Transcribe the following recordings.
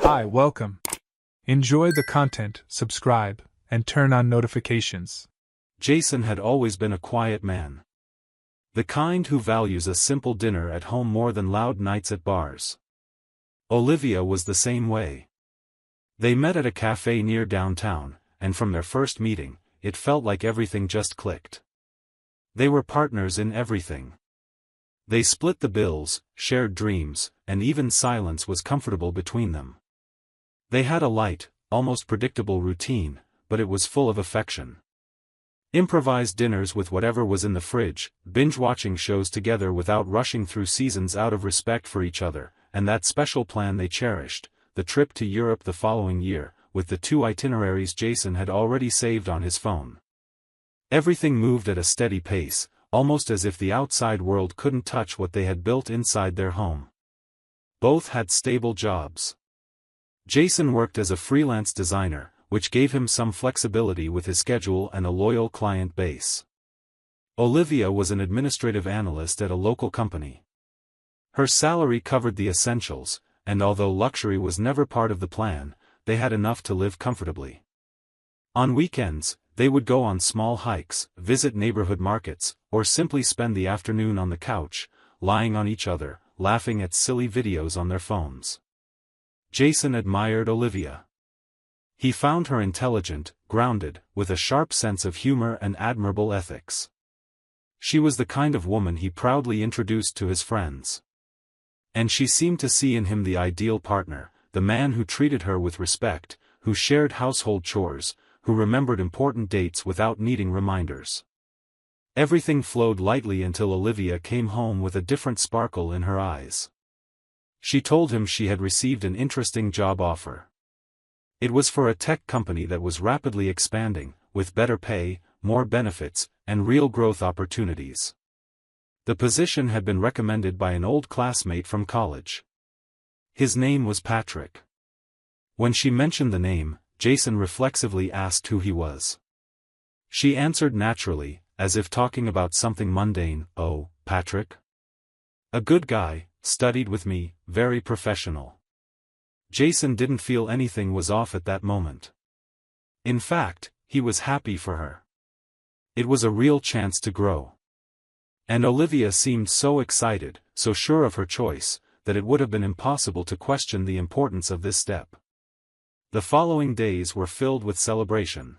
Hi, welcome. Enjoy the content, subscribe, and turn on notifications. Jason had always been a quiet man. The kind who values a simple dinner at home more than loud nights at bars. Olivia was the same way. They met at a cafe near downtown, and from their first meeting, it felt like everything just clicked. They were partners in everything. They split the bills, shared dreams, and even silence was comfortable between them. They had a light, almost predictable routine, but it was full of affection. Improvised dinners with whatever was in the fridge, binge-watching shows together without rushing through seasons out of respect for each other, and that special plan they cherished, the trip to Europe the following year, with the 2 itineraries Jason had already saved on his phone. Everything moved at a steady pace, almost as if the outside world couldn't touch what they had built inside their home. Both had stable jobs. Jason worked as a freelance designer, which gave him some flexibility with his schedule and a loyal client base. Olivia was an administrative analyst at a local company. Her salary covered the essentials, and although luxury was never part of the plan, they had enough to live comfortably. On weekends, they would go on small hikes, visit neighborhood markets, or simply spend the afternoon on the couch, lying on each other, laughing at silly videos on their phones. Jason admired Olivia. He found her intelligent, grounded, with a sharp sense of humor and admirable ethics. She was the kind of woman he proudly introduced to his friends. And she seemed to see in him the ideal partner, the man who treated her with respect, who shared household chores, who remembered important dates without needing reminders. Everything flowed lightly until Olivia came home with a different sparkle in her eyes. She told him she had received an interesting job offer. It was for a tech company that was rapidly expanding, with better pay, more benefits, and real growth opportunities. The position had been recommended by an old classmate from college. His name was Patrick. When she mentioned the name, Jason reflexively asked who he was. She answered naturally, as if talking about something mundane, "Oh, Patrick? A good guy, studied with me, very professional." Jason didn't feel anything was off at that moment. In fact, he was happy for her. It was a real chance to grow. And Olivia seemed so excited, so sure of her choice, that it would have been impossible to question the importance of this step. The following days were filled with celebration.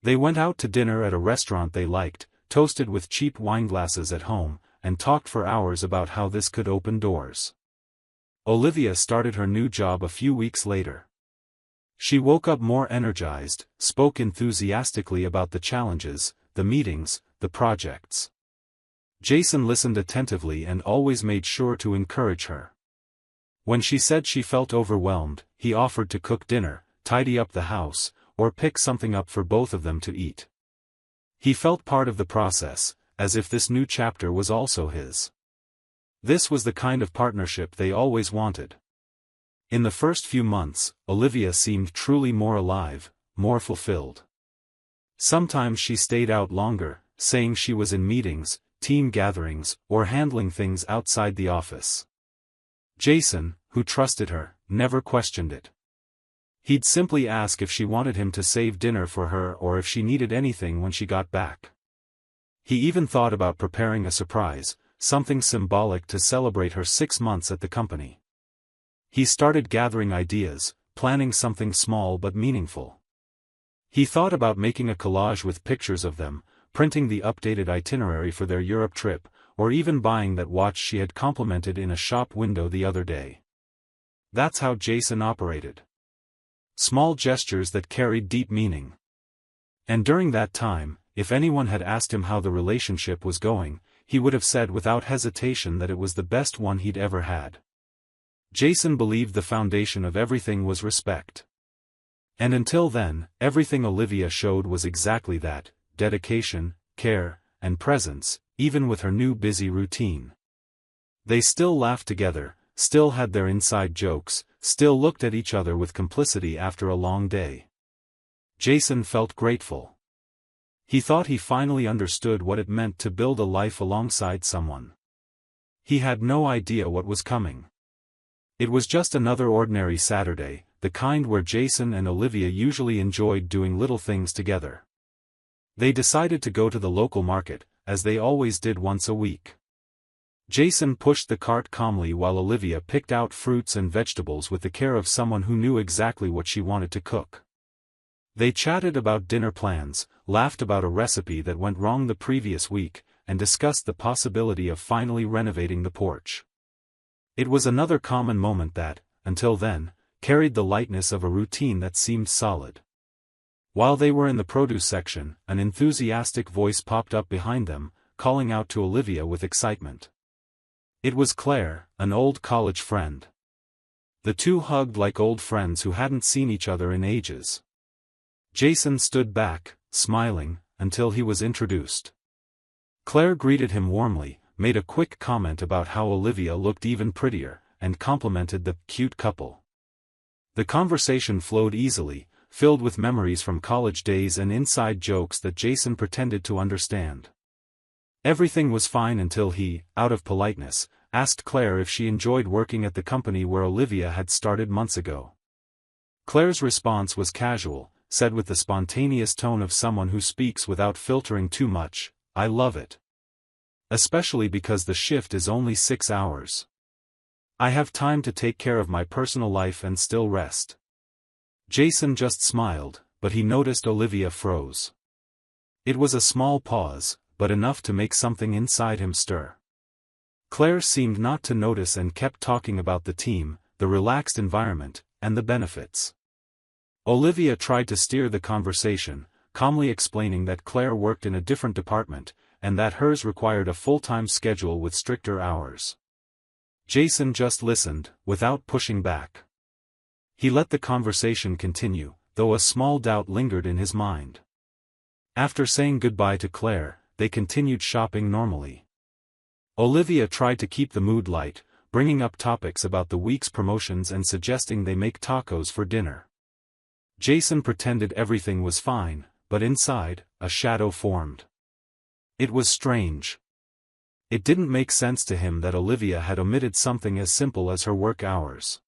They went out to dinner at a restaurant they liked, toasted with cheap wineglasses at home, and talked for hours about how this could open doors. Olivia started her new job a few weeks later. She woke up more energized, spoke enthusiastically about the challenges, the meetings, the projects. Jason listened attentively and always made sure to encourage her. When she said she felt overwhelmed, he offered to cook dinner, tidy up the house, or pick something up for both of them to eat. He felt part of the process, as if this new chapter was also his. This was the kind of partnership they always wanted. In the first few months, Olivia seemed truly more alive, more fulfilled. Sometimes she stayed out longer, saying she was in meetings, team gatherings, or handling things outside the office. Jason, who trusted her, never questioned it. He'd simply ask if she wanted him to save dinner for her or if she needed anything when she got back. He even thought about preparing a surprise, something symbolic to celebrate her 6 months at the company. He started gathering ideas, planning something small but meaningful. He thought about making a collage with pictures of them, printing the updated itinerary for their Europe trip, or even buying that watch she had complimented in a shop window the other day. That's how Jason operated. Small gestures that carried deep meaning. And during that time, if anyone had asked him how the relationship was going, he would have said without hesitation that it was the best one he'd ever had. Jason believed the foundation of everything was respect. And until then, everything Olivia showed was exactly that: dedication, care, and presence, even with her new busy routine. They still laughed together, still had their inside jokes, still looked at each other with complicity after a long day. Jason felt grateful. He thought he finally understood what it meant to build a life alongside someone. He had no idea what was coming. It was just another ordinary Saturday, the kind where Jason and Olivia usually enjoyed doing little things together. They decided to go to the local market, as they always did once a week. Jason pushed the cart calmly while Olivia picked out fruits and vegetables with the care of someone who knew exactly what she wanted to cook. They chatted about dinner plans, laughed about a recipe that went wrong the previous week, and discussed the possibility of finally renovating the porch. It was another common moment that, until then, carried the lightness of a routine that seemed solid. While they were in the produce section, an enthusiastic voice popped up behind them, calling out to Olivia with excitement. It was Claire, an old college friend. The two hugged like old friends who hadn't seen each other in ages. Jason stood back, smiling, until he was introduced. Claire greeted him warmly, made a quick comment about how Olivia looked even prettier, and complimented the cute couple. The conversation flowed easily, filled with memories from college days and inside jokes that Jason pretended to understand. Everything was fine until he, out of politeness, asked Claire if she enjoyed working at the company where Olivia had started months ago. Claire's response was casual, said with the spontaneous tone of someone who speaks without filtering too much, "I love it. Especially because the shift is only 6 hours. I have time to take care of my personal life and still rest." Jason just smiled, but he noticed Olivia froze. It was a small pause, but enough to make something inside him stir. Claire seemed not to notice and kept talking about the team, the relaxed environment, and the benefits. Olivia tried to steer the conversation, calmly explaining that Claire worked in a different department, and that hers required a full-time schedule with stricter hours. Jason just listened, without pushing back. He let the conversation continue, though a small doubt lingered in his mind. After saying goodbye to Claire, they continued shopping normally. Olivia tried to keep the mood light, bringing up topics about the week's promotions and suggesting they make tacos for dinner. Jason pretended everything was fine, but inside, a shadow formed. It was strange. It didn't make sense to him that Olivia had omitted something as simple as her work hours.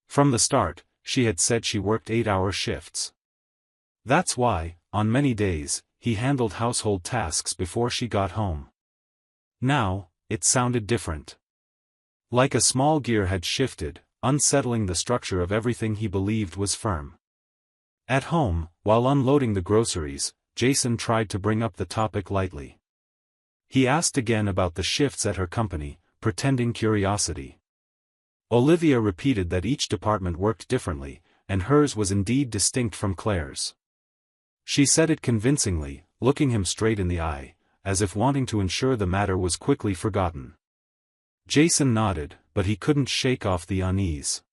From the start, she had said she worked 8-hour shifts. That's why, on many days, he handled household tasks before she got home. Now, it sounded different. Like a small gear had shifted, unsettling the structure of everything he believed was firm. At home, while unloading the groceries, Jason tried to bring up the topic lightly. He asked again about the shifts at her company, pretending curiosity. Olivia repeated that each department worked differently, and hers was indeed distinct from Claire's. She said it convincingly, looking him straight in the eye, as if wanting to ensure the matter was quickly forgotten. Jason nodded, but he couldn't shake off the unease.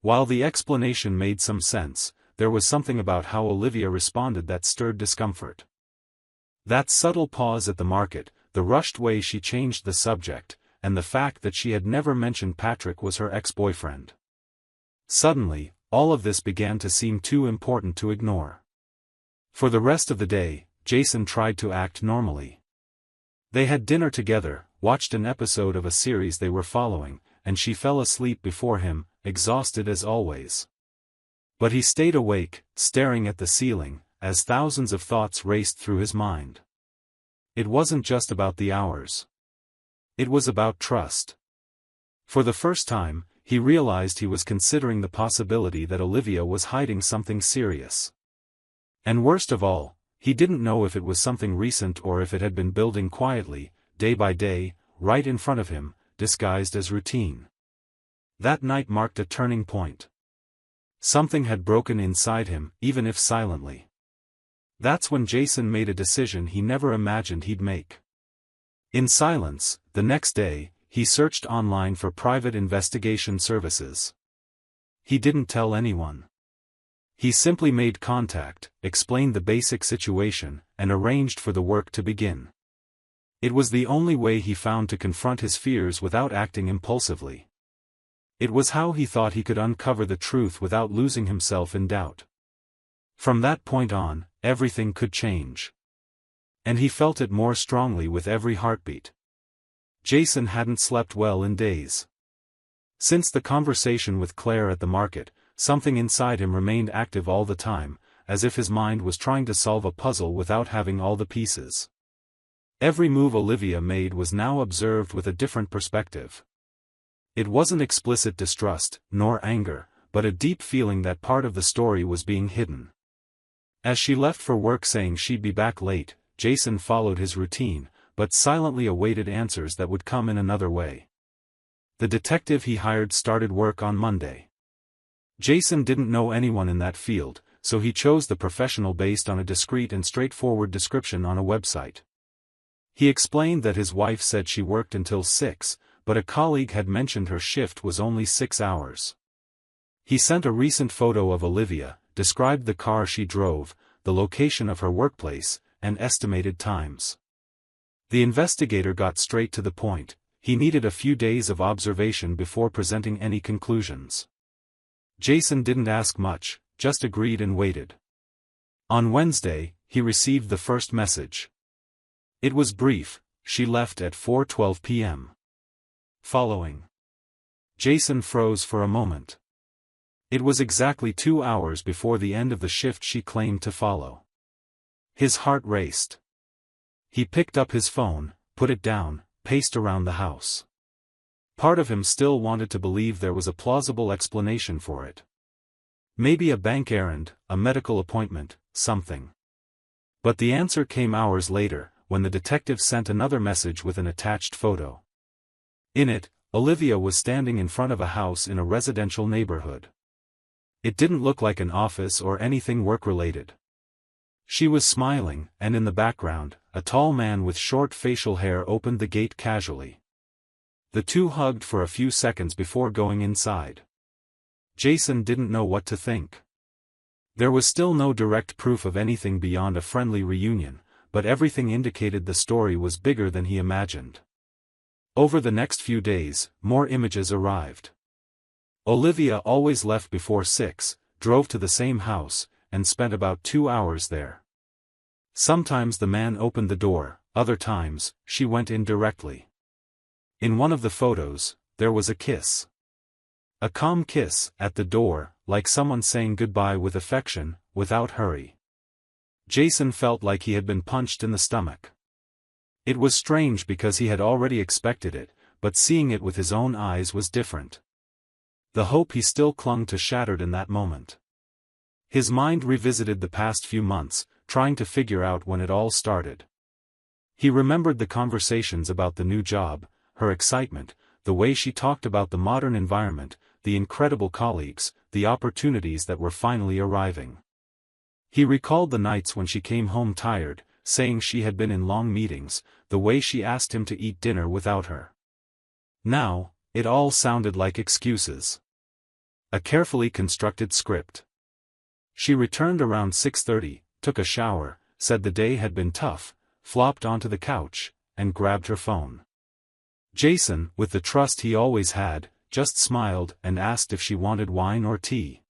While the explanation made some sense, there was something about how Olivia responded that stirred discomfort. That subtle pause at the market, the rushed way she changed the subject, and the fact that she had never mentioned Patrick was her ex-boyfriend. Suddenly, all of this began to seem too important to ignore. For the rest of the day, Jason tried to act normally. They had dinner together, watched an episode of a series they were following, and she fell asleep before him, exhausted as always. But he stayed awake, staring at the ceiling, as thousands of thoughts raced through his mind. It wasn't just about the hours. It was about trust. For the first time, he realized he was considering the possibility that Olivia was hiding something serious. And worst of all, he didn't know if it was something recent or if it had been building quietly, day by day, right in front of him, disguised as routine. That night marked a turning point. Something had broken inside him, even if silently. That's when Jason made a decision he never imagined he'd make. In silence, the next day, he searched online for private investigation services. He didn't tell anyone. He simply made contact, explained the basic situation, and arranged for the work to begin. It was the only way he found to confront his fears without acting impulsively. It was how he thought he could uncover the truth without losing himself in doubt. From that point on, everything could change. And he felt it more strongly with every heartbeat. Jason hadn't slept well in days. Since the conversation with Claire at the market, something inside him remained active all the time, as if his mind was trying to solve a puzzle without having all the pieces. Every move Olivia made was now observed with a different perspective. It wasn't explicit distrust, nor anger, but a deep feeling that part of the story was being hidden. As she left for work saying she'd be back late, Jason followed his routine, but silently awaited answers that would come in another way. The detective he hired started work on Monday. Jason didn't know anyone in that field, so he chose the professional based on a discreet and straightforward description on a website. He explained that his wife said she worked until 6, but a colleague had mentioned her shift was only 6 hours. He sent a recent photo of Olivia, described the car she drove, the location of her workplace, and estimated times. The investigator got straight to the point. He needed a few days of observation before presenting any conclusions. Jason didn't ask much, just agreed and waited. On Wednesday, he received the first message. It was brief: she left at 4:12 p.m. Following. Jason froze for a moment. It was exactly 2 hours before the end of the shift she claimed to follow. His heart raced. He picked up his phone, put it down, paced around the house. Part of him still wanted to believe there was a plausible explanation for it. Maybe a bank errand, a medical appointment, something. But the answer came hours later, when the detective sent another message with an attached photo. In it, Olivia was standing in front of a house in a residential neighborhood. It didn't look like an office or anything work-related. She was smiling, and in the background, a tall man with short facial hair opened the gate casually. The two hugged for a few seconds before going inside. Jason didn't know what to think. There was still no direct proof of anything beyond a friendly reunion, but everything indicated the story was bigger than he imagined. Over the next few days, more images arrived. Olivia always left before 6, drove to the same house, and spent about 2 hours there. Sometimes the man opened the door, other times, she went in directly. In one of the photos, there was a kiss. A calm kiss, at the door, like someone saying goodbye with affection, without hurry. Jason felt like he had been punched in the stomach. It was strange because he had already expected it, but seeing it with his own eyes was different. The hope he still clung to shattered in that moment. His mind revisited the past few months, trying to figure out when it all started. He remembered the conversations about the new job, her excitement, the way she talked about the modern environment, the incredible colleagues, the opportunities that were finally arriving. He recalled the nights when she came home tired, saying she had been in long meetings, the way she asked him to eat dinner without her. Now, it all sounded like excuses. A carefully constructed script. She returned around 6:30, took a shower, said the day had been tough, flopped onto the couch, and grabbed her phone. Jason, with the trust he always had, just smiled and asked if she wanted wine or tea.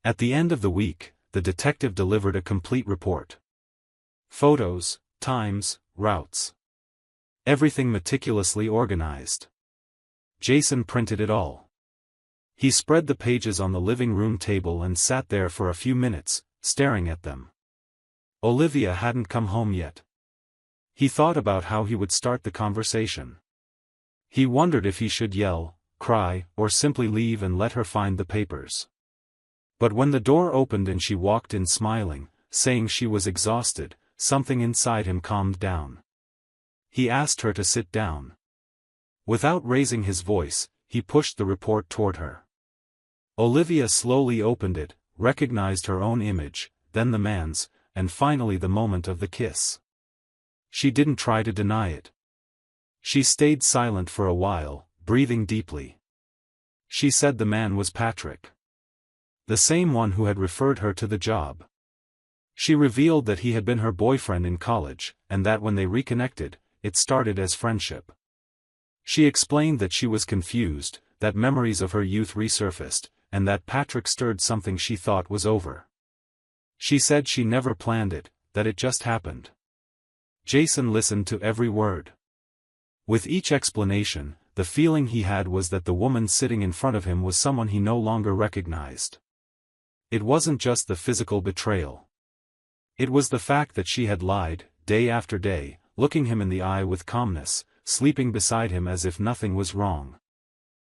At the end of the week, the detective delivered a complete report. Photos, times, routes. Everything meticulously organized. Jason printed it all. He spread the pages on the living room table and sat there for a few minutes, staring at them. Olivia hadn't come home yet. He thought about how he would start the conversation. He wondered if he should yell, cry, or simply leave and let her find the papers. But when the door opened and she walked in smiling, saying she was exhausted, something inside him calmed down. He asked her to sit down. Without raising his voice, he pushed the report toward her. Olivia slowly opened it, recognized her own image, then the man's, and finally the moment of the kiss. She didn't try to deny it. She stayed silent for a while, breathing deeply. She said the man was Patrick. The same one who had referred her to the job. She revealed that he had been her boyfriend in college, and that when they reconnected, it started as friendship. She explained that she was confused, that memories of her youth resurfaced, and that Patrick stirred something she thought was over. She said she never planned it, that it just happened. Jason listened to every word. With each explanation, the feeling he had was that the woman sitting in front of him was someone he no longer recognized. It wasn't just the physical betrayal. It was the fact that she had lied, day after day, looking him in the eye with calmness, sleeping beside him as if nothing was wrong.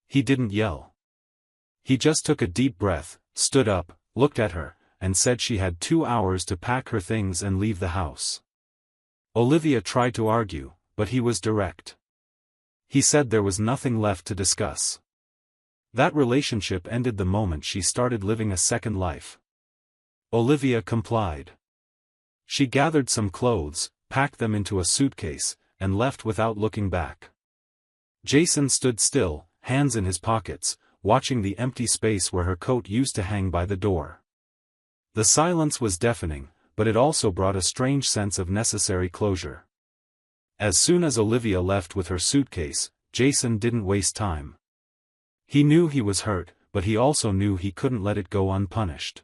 He didn't yell. He just took a deep breath, stood up, looked at her, and said she had 2 hours to pack her things and leave the house. Olivia tried to argue, but he was direct. He said there was nothing left to discuss. That relationship ended the moment she started living a second life. Olivia complied. She gathered some clothes, packed them into a suitcase, and left without looking back. Jason stood still, hands in his pockets, watching the empty space where her coat used to hang by the door. The silence was deafening, but it also brought a strange sense of necessary closure. As soon as Olivia left with her suitcase, Jason didn't waste time. He knew he was hurt, but he also knew he couldn't let it go unpunished.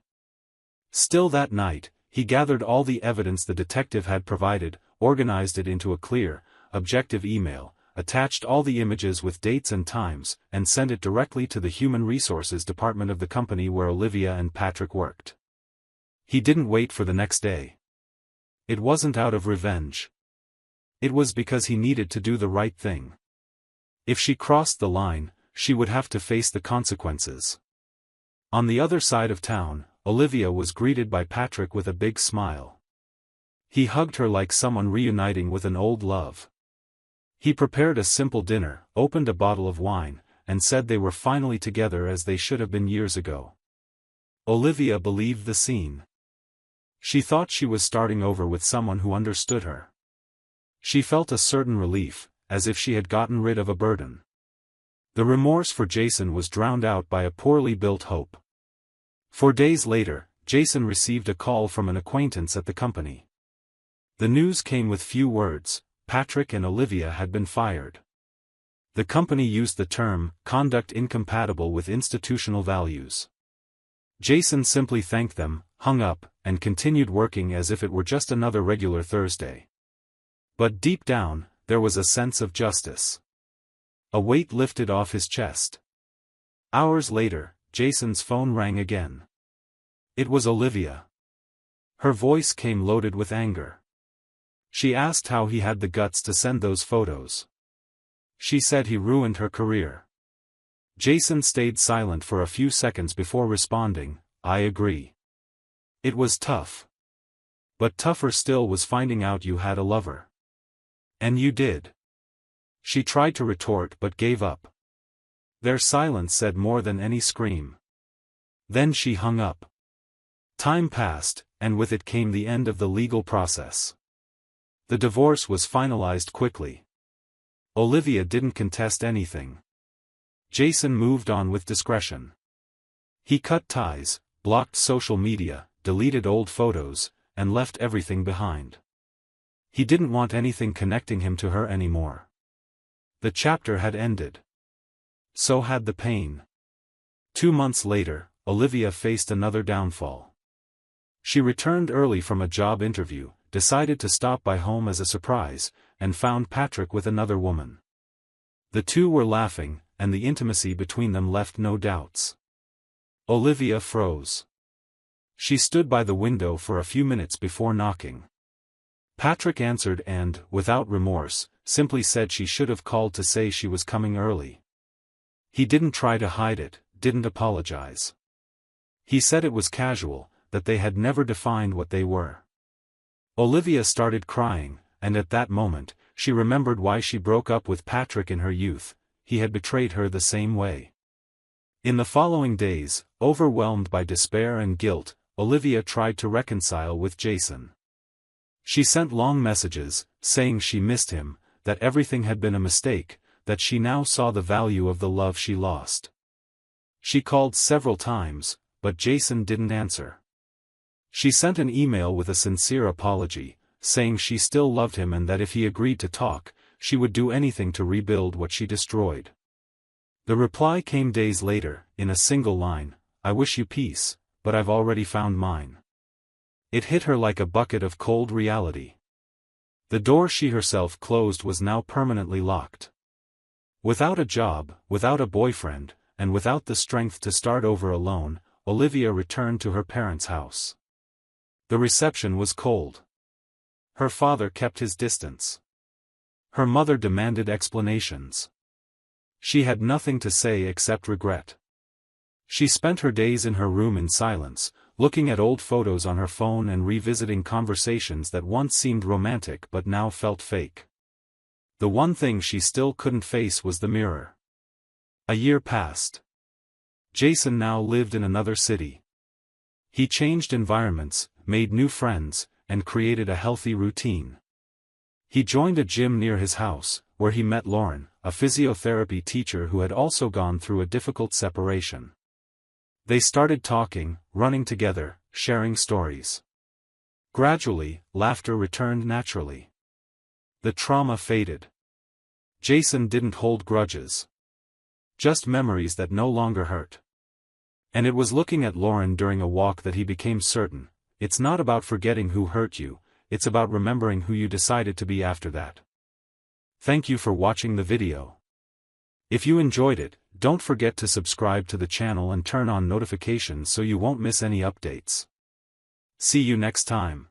Still that night, he gathered all the evidence the detective had provided, organized it into a clear, objective email, attached all the images with dates and times, and sent it directly to the Human Resources Department of the company where Olivia and Patrick worked. He didn't wait for the next day. It wasn't out of revenge. It was because he needed to do the right thing. If she crossed the line, she would have to face the consequences. On the other side of town, Olivia was greeted by Patrick with a big smile. He hugged her like someone reuniting with an old love. He prepared a simple dinner, opened a bottle of wine, and said they were finally together as they should have been years ago. Olivia believed the scene. She thought she was starting over with someone who understood her. She felt a certain relief, as if she had gotten rid of a burden. The remorse for Jason was drowned out by a poorly built hope. 4 days later, Jason received a call from an acquaintance at the company. The news came with few words: Patrick and Olivia had been fired. The company used the term, conduct incompatible with institutional values. Jason simply thanked them, hung up, and continued working as if it were just another regular Thursday. But deep down, there was a sense of justice. A weight lifted off his chest. Hours later, Jason's phone rang again. It was Olivia. Her voice came loaded with anger. She asked how he had the guts to send those photos. She said he ruined her career. Jason stayed silent for a few seconds before responding, "I agree. It was tough. But tougher still was finding out you had a lover. And you did." She tried to retort but gave up. Their silence said more than any scream. Then she hung up. Time passed, and with it came the end of the legal process. The divorce was finalized quickly. Olivia didn't contest anything. Jason moved on with discretion. He cut ties, blocked social media, deleted old photos, and left everything behind. He didn't want anything connecting him to her anymore. The chapter had ended. So had the pain. 2 months later, Olivia faced another downfall. She returned early from a job interview, decided to stop by home as a surprise, and found Patrick with another woman. The two were laughing, and the intimacy between them left no doubts. Olivia froze. She stood by the window for a few minutes before knocking. Patrick answered and, without remorse, simply said she should have called to say she was coming early. He didn't try to hide it, didn't apologize. He said it was casual, that they had never defined what they were. Olivia started crying, and at that moment, she remembered why she broke up with Patrick in her youth. He had betrayed her the same way. In the following days, overwhelmed by despair and guilt, Olivia tried to reconcile with Jason. She sent long messages, saying she missed him, that everything had been a mistake, that she now saw the value of the love she lost. She called several times, but Jason didn't answer. She sent an email with a sincere apology, saying she still loved him and that if he agreed to talk, she would do anything to rebuild what she destroyed. The reply came days later, in a single line: "I wish you peace, but I've already found mine." It hit her like a bucket of cold reality. The door she herself closed was now permanently locked. Without a job, without a boyfriend, and without the strength to start over alone, Olivia returned to her parents' house. The reception was cold. Her father kept his distance. Her mother demanded explanations. She had nothing to say except regret. She spent her days in her room in silence, looking at old photos on her phone and revisiting conversations that once seemed romantic but now felt fake. The one thing she still couldn't face was the mirror. A year passed. Jason now lived in another city. He changed environments, made new friends, and created a healthy routine. He joined a gym near his house, where he met Lauren, a physiotherapy teacher who had also gone through a difficult separation. They started talking, running together, sharing stories. Gradually, laughter returned naturally. The trauma faded. Jason didn't hold grudges. Just memories that no longer hurt. And it was looking at Lauren during a walk that he became certain, it's not about forgetting who hurt you, it's about remembering who you decided to be after that. Thank you for watching the video. If you enjoyed it, don't forget to subscribe to the channel and turn on notifications so you won't miss any updates. See you next time.